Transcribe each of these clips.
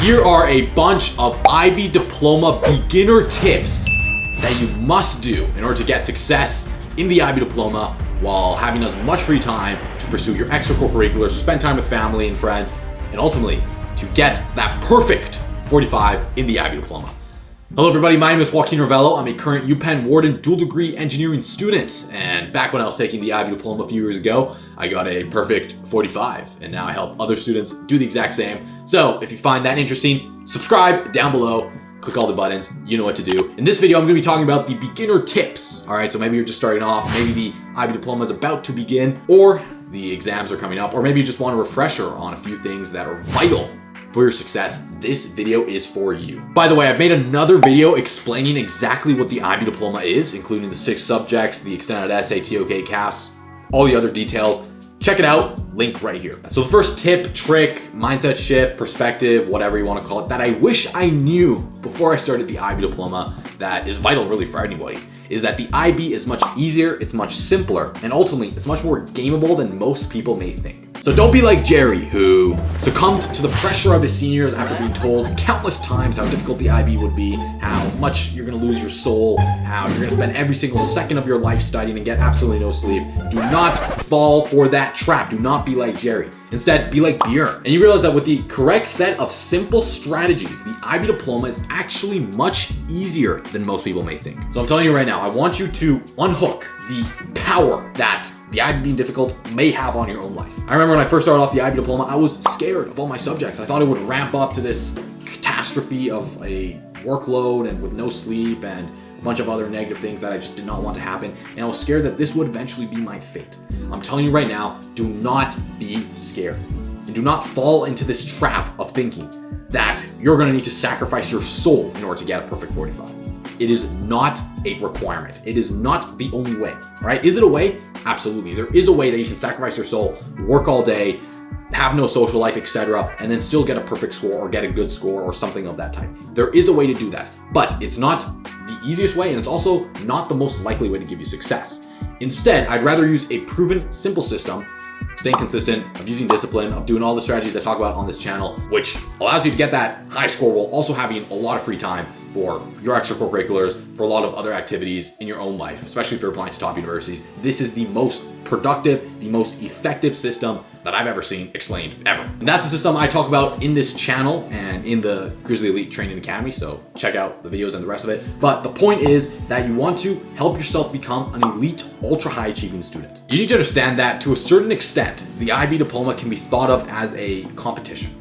Here are a bunch of IB Diploma beginner tips that you must do in order to get success in the IB Diploma while having as much free time to pursue your extracurriculars, to spend time with family and friends, and ultimately to get that perfect 45 in the IB Diploma. Hello everybody, my name is Joaquin. I'm a current UPenn Wharton dual degree engineering student, and back when I was taking the IB Diploma a few years ago, I got a perfect 45, and now I help other students do the exact same. So if you find that interesting, subscribe down below, click all the buttons, you know what to do. In this video, I'm gonna be talking about the beginner tips. All right, so maybe you're just starting off, maybe the IB Diploma is about to begin, or the exams are coming up, or maybe you just want a refresher on a few things that are vital for your success. This video is for you. By the way, I've made another video explaining exactly what the IB Diploma is, including the 6 subjects, the extended essay, TOK, CAS, all the other details. Check it out, link right here. So the first tip, trick, mindset shift, perspective, whatever you want to call it, that I wish I knew before I started the IB Diploma, that is vital really for anybody, is that the IB is much easier, it's much simpler, and ultimately it's much more gameable than most people may think. So don't be like Jerry, who succumbed to the pressure of the seniors after being told countless times how difficult the IB would be, how much you're gonna lose your soul, how you're gonna spend every single second of your life studying and get absolutely no sleep. Do not fall for that trap. Do not be like Jerry. Instead, be like Bjorn. And you realize that with the correct set of simple strategies, the IB Diploma is actually much easier than most people may think. So I'm telling you right now, I want you to unhook the power that the IB being difficult may have on your own life. I remember when I first started off the IB Diploma, I was scared of all my subjects. I thought it would ramp up to this catastrophe of a workload and with no sleep and a bunch of other negative things that I just did not want to happen. And I was scared that this would eventually be my fate. I'm telling you right now, do not be scared. And do not fall into this trap of thinking that you're gonna need to sacrifice your soul in order to get a perfect 45. It is not a requirement. It is not the only way, all right? Is it a way? Absolutely. There is a way that you can sacrifice your soul, work all day, have no social life, etc., and then still get a perfect score or get a good score or something of that type. There is a way to do that, but it's not the easiest way, and it's also not the most likely way to give you success. Instead, I'd rather use a proven, simple system, staying consistent, of using discipline, of doing all the strategies I talk about on this channel, which allows you to get that high score while also having a lot of free time for your extracurriculars, for a lot of other activities in your own life, especially if you're applying to top universities. This is the most productive, the most effective system that I've ever seen explained ever. And that's a system I talk about in this channel and in the Grizzly Elite Training Academy, so check out the videos and the rest of it. But the point is that you want to help yourself become an elite, ultra high achieving student. You need to understand that to a certain extent, the IB Diploma can be thought of as a competition,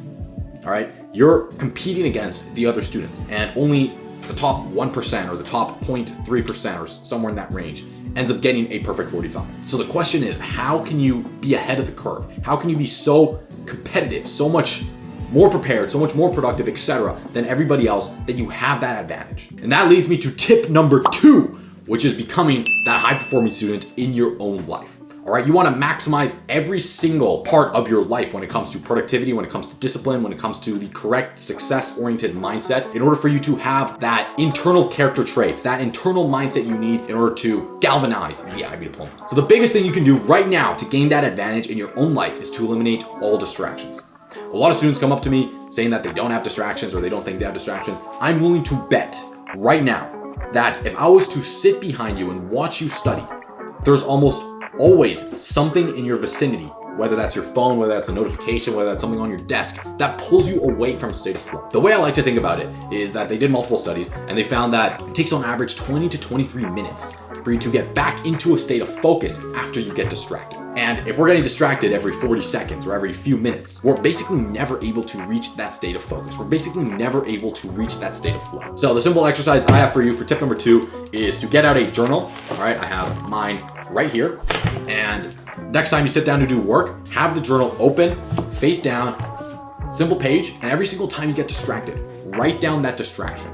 all right? You're competing against the other students, and only the top 1% or the top 0.3% or somewhere in that range ends up getting a perfect 45. So the question is, how can you be ahead of the curve? How can you be so competitive, so much more prepared, so much more productive, etc., than everybody else, that you have that advantage? And that leads me to tip number 2, which is becoming that high performing student in your own life. All right, you want to maximize every single part of your life when it comes to productivity, when it comes to discipline, when it comes to the correct success-oriented mindset, in order for you to have that internal character traits, that internal mindset you need in order to galvanize the IB Diploma. So the biggest thing you can do right now to gain that advantage in your own life is to eliminate all distractions. A lot of students come up to me saying that they don't have distractions or they don't think they have distractions. I'm willing to bet right now that if I was to sit behind you and watch you study, there's almost always something in your vicinity, whether that's your phone, whether that's a notification, whether that's something on your desk, that pulls you away from a state of flow. The way I like to think about it is that they did multiple studies and they found that it takes on average 20 to 23 minutes for you to get back into a state of focus after you get distracted. And if we're getting distracted every 40 seconds or every few minutes, we're basically never able to reach that state of focus. We're basically never able to reach that state of flow. So the simple exercise I have for you for tip number 2 is to get out a journal. All right, I have mine right here. And next time you sit down to do work, have the journal open, face down, simple page, and every single time you get distracted, write down that distraction.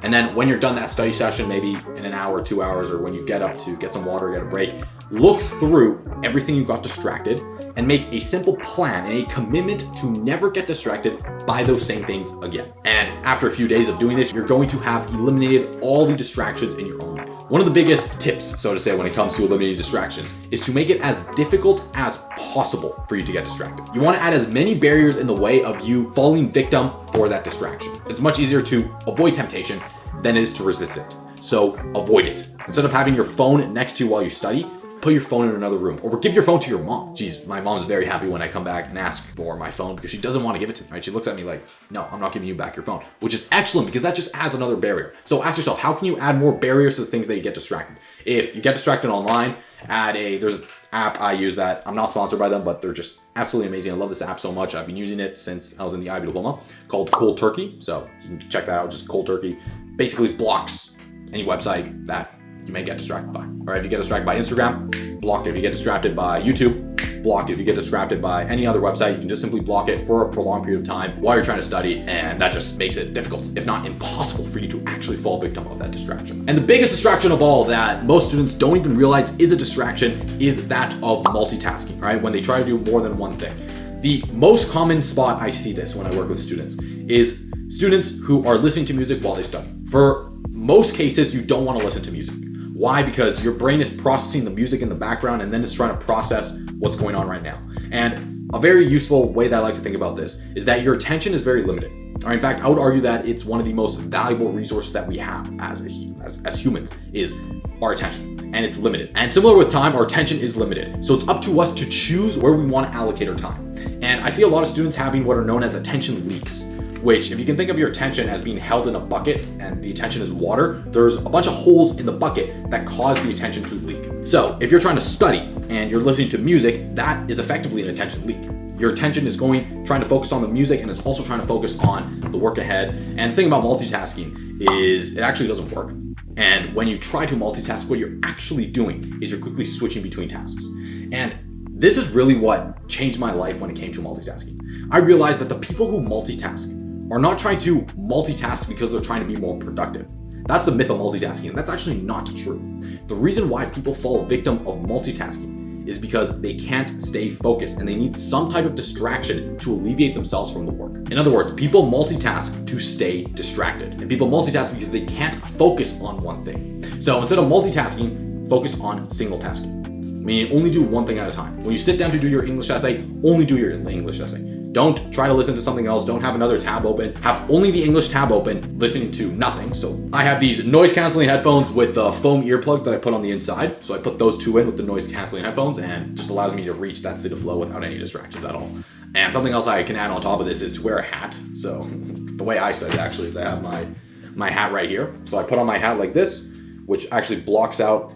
And then when you're done that study session, maybe in an hour, 2 hours, or when you get up to get some water, get a break, look through everything you got distracted and make a simple plan and a commitment to never get distracted by those same things again. And after a few days of doing this, you're going to have eliminated all the distractions in your own life. One of the biggest tips, so to say, when it comes to eliminating distractions is to make it as difficult as possible for you to get distracted. You want to add as many barriers in the way of you falling victim for that distraction. It's much easier to avoid temptation than it is to resist it. So avoid it. Instead of having your phone next to you while you study, put your phone in another room or give your phone to your mom. Geez, my mom's very happy when I come back and ask for my phone because she doesn't want to give it to me, right? She looks at me like, no, I'm not giving you back your phone, which is excellent because that just adds another barrier. So ask yourself, how can you add more barriers to the things that you get distracted? If you get distracted online, there's an app I use that I'm not sponsored by them, but they're just absolutely amazing. I love this app so much. I've been using it since I was in the IB Diploma, called Cold Turkey. So you can check that out, just Cold Turkey. Basically blocks any website that you may get distracted by. All right, if you get distracted by Instagram, block it. If you get distracted by YouTube, block it. If you get distracted by any other website, you can just simply block it for a prolonged period of time while you're trying to study, and that just makes it difficult, if not impossible, for you to actually fall victim of that distraction. And the biggest distraction of all that most students don't even realize is a distraction is that of multitasking, right? When they try to do more than one thing. The most common spot I see this when I work with students is students who are listening to music while they study. For most cases, you don't want to listen to music. Why? Because your brain is processing the music in the background and then it's trying to process what's going on right now. And a very useful way that I like to think about this is that your attention is very limited. Or in fact, I would argue that it's one of the most valuable resources that we have as humans is our attention, and it's limited. And similar with time, our attention is limited. So it's up to us to choose where we want to allocate our time. And I see a lot of students having what are known as attention leaks, which if you can think of your attention as being held in a bucket and the attention is water, there's a bunch of holes in the bucket that cause the attention to leak. So if you're trying to study and you're listening to music, that is effectively an attention leak. Your attention is trying to focus on the music and it's also trying to focus on the work ahead. And the thing about multitasking is it actually doesn't work. And when you try to multitask, what you're actually doing is you're quickly switching between tasks. And this is really what changed my life when it came to multitasking. I realized that the people who multitask are not trying to multitask because they're trying to be more productive. That's the myth of multitasking, and that's actually not true. The reason why people fall victim of multitasking is because they can't stay focused and they need some type of distraction to alleviate themselves from the work. In other words, people multitask to stay distracted, and people multitask because they can't focus on one thing. So instead of multitasking, focus on single tasking, meaning only do one thing at a time. When you sit down to do your English essay, only do your English essay. Don't try to listen to something else. Don't have another tab open. Have only the English tab open, listening to nothing. So I have these noise canceling headphones with the foam earplugs that I put on the inside. So I put those two in with the noise canceling headphones and just allows me to reach that state of flow without any distractions at all. And something else I can add on top of this is to wear a hat. So the way I study actually is I have my hat right here. So I put on my hat like this, which actually blocks out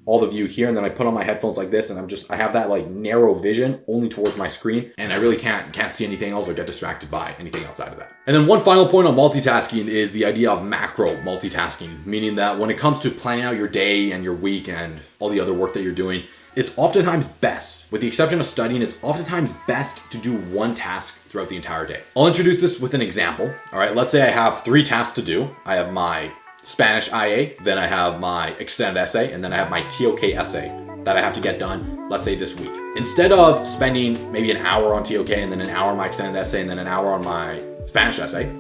all the view here, and then I put on my headphones like this, and I have that like narrow vision only towards my screen, and I really can't see anything else or get distracted by anything outside of that. And then one final point on multitasking is the idea of macro multitasking, meaning that when it comes to planning out your day and your week and all the other work that you're doing, it's oftentimes best, with the exception of studying, it's oftentimes best to do one task throughout the entire day. I'll introduce this with an example. All right, let's say I have 3 tasks to do. I have my Spanish IA, then I have my extended essay, and then I have my TOK essay that I have to get done, let's say this week. Instead of spending maybe an hour on TOK and then an hour on my extended essay and then an hour on my Spanish essay,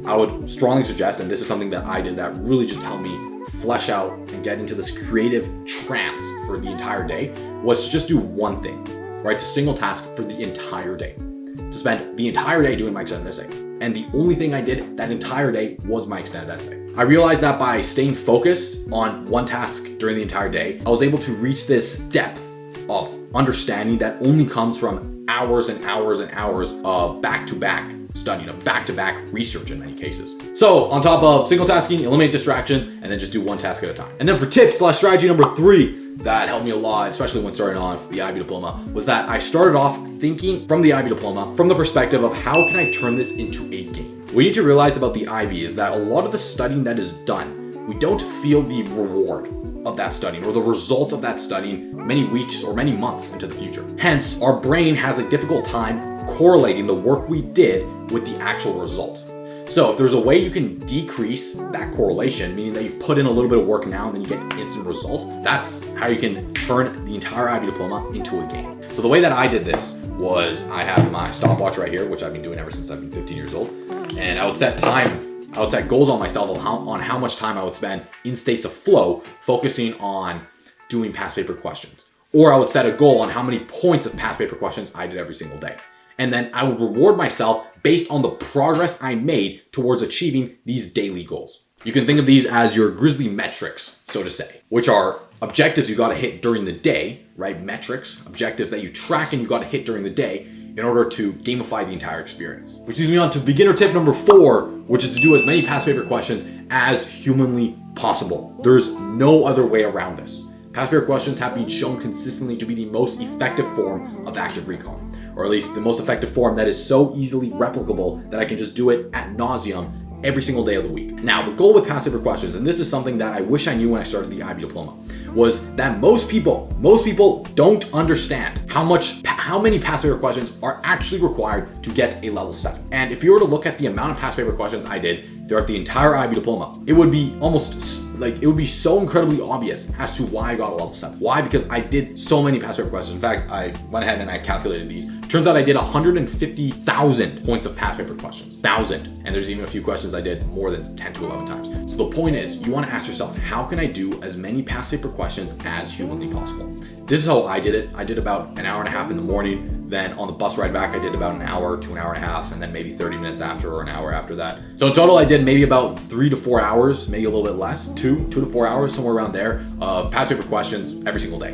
I would strongly suggest, and this is something that I did that really just helped me flesh out and get into this creative trance for the entire day, was to just do one thing, right? To single task for the entire day. To spend the entire day doing my extended essay. And the only thing I did that entire day was my extended essay. I realized that by staying focused on one task during the entire day, I was able to reach this depth of understanding that only comes from hours and hours and hours of back-to-back studying, of back-to-back research in many cases. So on top of single tasking, eliminate distractions, and then just do one task at a time. And then for tip/strategy number 3, that helped me a lot, especially when starting off the IB Diploma, was that I started off thinking from the IB Diploma from the perspective of how can I turn this into a game? What you need to realize about the IB is that a lot of the studying that is done, we don't feel the reward of that studying or the results of that studying many weeks or many months into the future. Hence, our brain has a difficult time correlating the work we did with the actual result. So if there's a way you can decrease that correlation, meaning that you put in a little bit of work now and then you get instant results, that's how you can turn the entire IB Diploma into a game. So the way that I did this was I have my stopwatch right here, which I've been doing ever since I've been 15 years old. And I would set goals on myself on how much time I would spend in states of flow, focusing on doing past paper questions. Or I would set a goal on how many points of past paper questions I did every single day. And then I would reward myself based on the progress I made towards achieving these daily goals. You can think of these as your grizzly metrics, so to say, which are objectives you gotta hit during the day, right? Metrics, objectives that you track and you gotta hit during the day in order to gamify the entire experience. Which leads me on to beginner tip number 4, which is to do as many past paper questions as humanly possible. There's no other way around this. Past paper questions have been shown consistently to be the most effective form of active recall, or at least the most effective form that is so easily replicable that I can just do it ad nauseum every single day of the week. Now, the goal with past paper questions, and this is something that I wish I knew when I started the IB Diploma, was that most people don't understand how many past paper questions are actually required to get a level 7. And if you were to look at the amount of past paper questions I did throughout the entire IB Diploma, it would be so incredibly obvious as to why I got a level 7. Why? Because I did so many past paper questions. In fact, I went ahead and I calculated these. Turns out I did 150,000 points of past paper questions. 1,000. And there's even a few questions I did more than 10 to 11 times. So the point is, you want to ask yourself, how can I do as many past paper questions as humanly possible? This is how I did it. I did about an hour and a half in the morning. Then on the bus ride back, I did about an hour to an hour and a half, and then maybe 30 minutes after or an hour after that. So in total, I did maybe about 3 to 4 hours, maybe a little bit less, 2 to 4 hours, somewhere around there, of past paper questions every single day.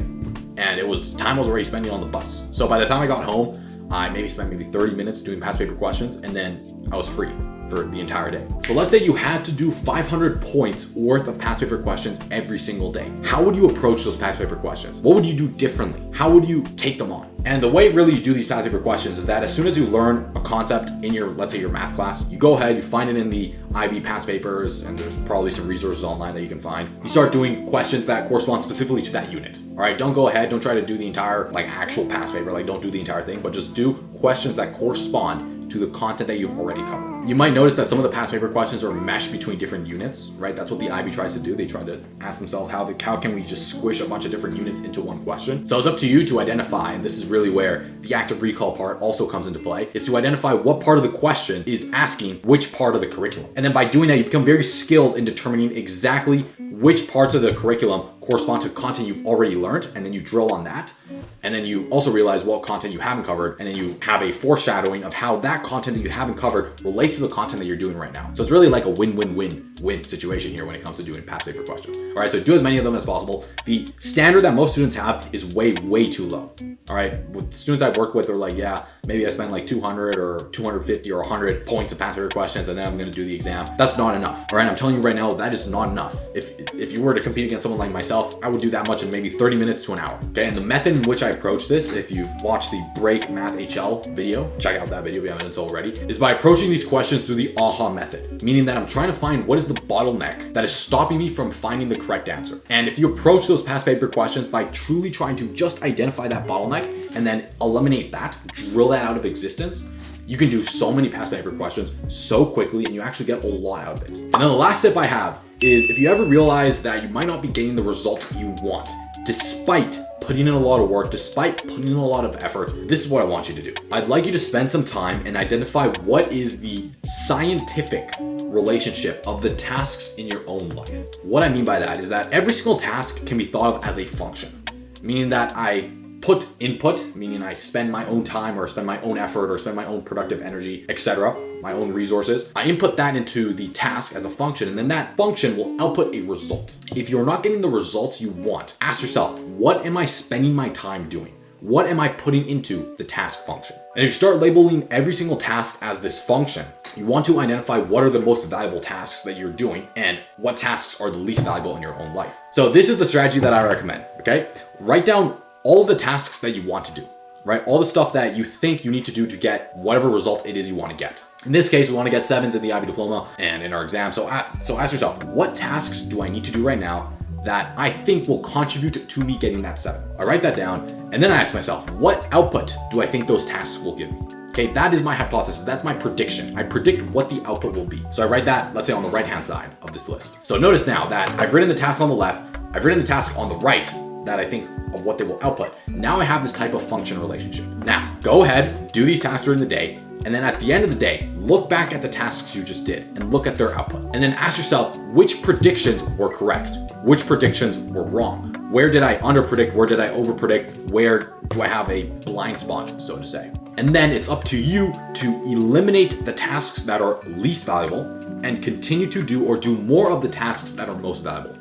And it was time I was already spending on the bus. So by the time I got home, I maybe spent 30 minutes doing past paper questions, and then I was free for the entire day. So let's say you had to do 500 points worth of past paper questions every single day. How would you approach those past paper questions? What would you do differently? How would you take them on? And the way really you do these past paper questions is that as soon as you learn a concept in your, let's say your math class, you go ahead, you find it in the IB past papers, and there's probably some resources online that you can find. You start doing questions that correspond specifically to that unit. All right, don't go ahead, don't try to do the entire actual past paper, don't do the entire thing, but just do questions that correspond to the content that you've already covered. You might notice that some of the past paper questions are meshed between different units, right? That's what the IB tries to do. They try to ask themselves how can we just squish a bunch of different units into one question? So it's up to you to identify, and this is really where the active recall part also comes into play, is to identify what part of the question is asking which part of the curriculum. And then by doing that, you become very skilled in determining exactly which parts of the curriculum correspond to content you've already learned, and then you drill on that. And then you also realize what content you haven't covered, and then you have a foreshadowing of how that content that you haven't covered relates to the content that you're doing right now. So it's really like a win-win-win-win situation here when it comes to doing past paper questions. All right, so do as many of them as possible. The standard that most students have is way too low. All right, with the students I've worked with, they're like, yeah, maybe I spend 200 or 250 or 100 points of past paper questions, and then I'm gonna do the exam. That's not enough. All right, I'm telling you right now, that is not enough. If you were to compete against someone like myself, I would do that much in maybe 30 minutes to an hour. Okay, and the method in which I approach this, if you've watched the Break Math HL video, check out that video if you haven't already, is by approaching these questions through the AHA method, meaning that I'm trying to find what is the bottleneck that is stopping me from finding the correct answer. And if you approach those past paper questions by truly trying to just identify that bottleneck and then eliminate that, drill that out of existence, you can do so many past paper questions so quickly, and you actually get a lot out of it. And then the last tip I have is, if you ever realize that you might not be getting the result you want, despite putting in a lot of work, despite putting in a lot of effort, this is what I want you to do. I'd like you to spend some time and identify what is the scientific relationship of the tasks in your own life. What I mean by that is that every single task can be thought of as a function, meaning that I put input, meaning I spend my own time or spend my own effort or spend my own productive energy, etc., my own resources. I input that into the task as a function, and then that function will output a result. If you're not getting the results you want, ask yourself, what am I spending my time doing? What am I putting into the task function? And if you start labeling every single task as this function, you want to identify what are the most valuable tasks that you're doing and what tasks are the least valuable in your own life. So this is the strategy that I recommend, okay? Write down all the tasks that you want to do, right? All the stuff that you think you need to do to get whatever result it is you want to get. In this case, we want to get 7s in the IB Diploma and in our exam. So ask yourself, what tasks do I need to do right now that I think will contribute to me getting that 7? I write that down, and then I ask myself, what output do I think those tasks will give me? Okay, that is my hypothesis. That's my prediction. I predict what the output will be. So I write that, let's say, on the right-hand side of this list. So notice now that I've written the task on the left, I've written the task on the right that I think of what they will output. Now I have this type of function relationship. Now, go ahead, do these tasks during the day, and then at the end of the day, look back at the tasks you just did and look at their output. And then ask yourself which predictions were correct, which predictions were wrong. Where did I underpredict? Where did I overpredict? Where do I have a blind spot, so to say? And then it's up to you to eliminate the tasks that are least valuable and continue to do or do more of the tasks that are most valuable.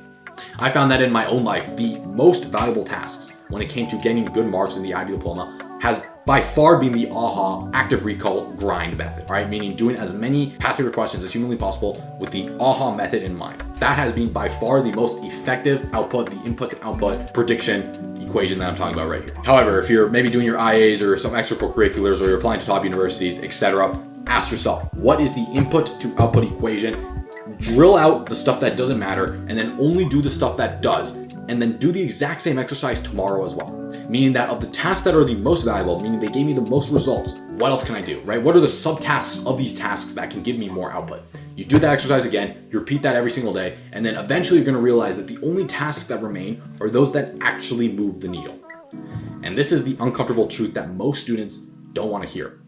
I found that in my own life, the most valuable tasks when it came to getting good marks in the IB Diploma has by far been the AHA active recall grind method, all right? Meaning doing as many past paper questions as humanly possible with the AHA method in mind. That has been by far the most effective output, the input to output prediction equation that I'm talking about right here. However, if you're maybe doing your IAs or some extracurriculars or you're applying to top universities, etc., ask yourself, what is the input to output equation? Drill out the stuff that doesn't matter and then only do the stuff that does. And then do the exact same exercise tomorrow as well. Meaning that of the tasks that are the most valuable, meaning they gave me the most results, what else can I do, right? What are the subtasks of these tasks that can give me more output? You do that exercise again, you repeat that every single day, and then eventually you're gonna realize that the only tasks that remain are those that actually move the needle. And this is the uncomfortable truth that most students don't wanna hear.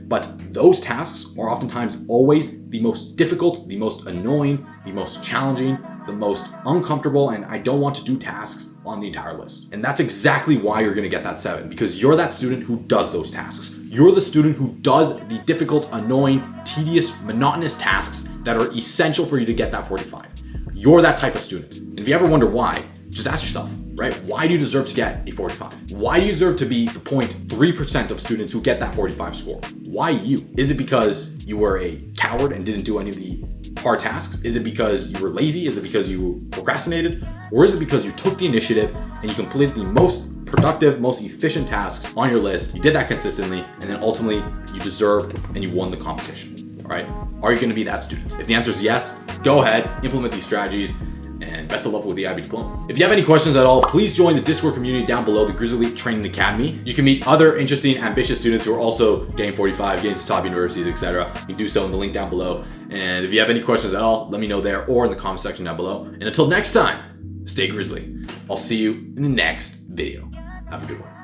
But those tasks are oftentimes always the most difficult, the most annoying, the most challenging, the most uncomfortable, and I don't want to do tasks on the entire list. And that's exactly why you're gonna get that 7, because you're that student who does those tasks. You're the student who does the difficult, annoying, tedious, monotonous tasks that are essential for you to get that 45. You're that type of student. And if you ever wonder why, just ask yourself, right? Why do you deserve to get a 45? Why do you deserve to be the 0.3% of students who get that 45 score? Why you? Is it because you were a coward and didn't do any of the hard tasks? Is it because you were lazy? Is it because you procrastinated? Or is it because you took the initiative and you completed the most productive, most efficient tasks on your list? You did that consistently, and then ultimately you deserved and you won the competition, all right? Are you gonna be that student? If the answer is yes, go ahead, implement these strategies, and best of luck with the IB Diploma. If you have any questions at all, please join the Discord community down below, the Grizzly League Training Academy. You can meet other interesting, ambitious students who are also getting 45, getting to top universities, etc. You can do so in the link down below. And if you have any questions at all, let me know there or in the comment section down below. And until next time, stay grizzly. I'll see you in the next video. Have a good one.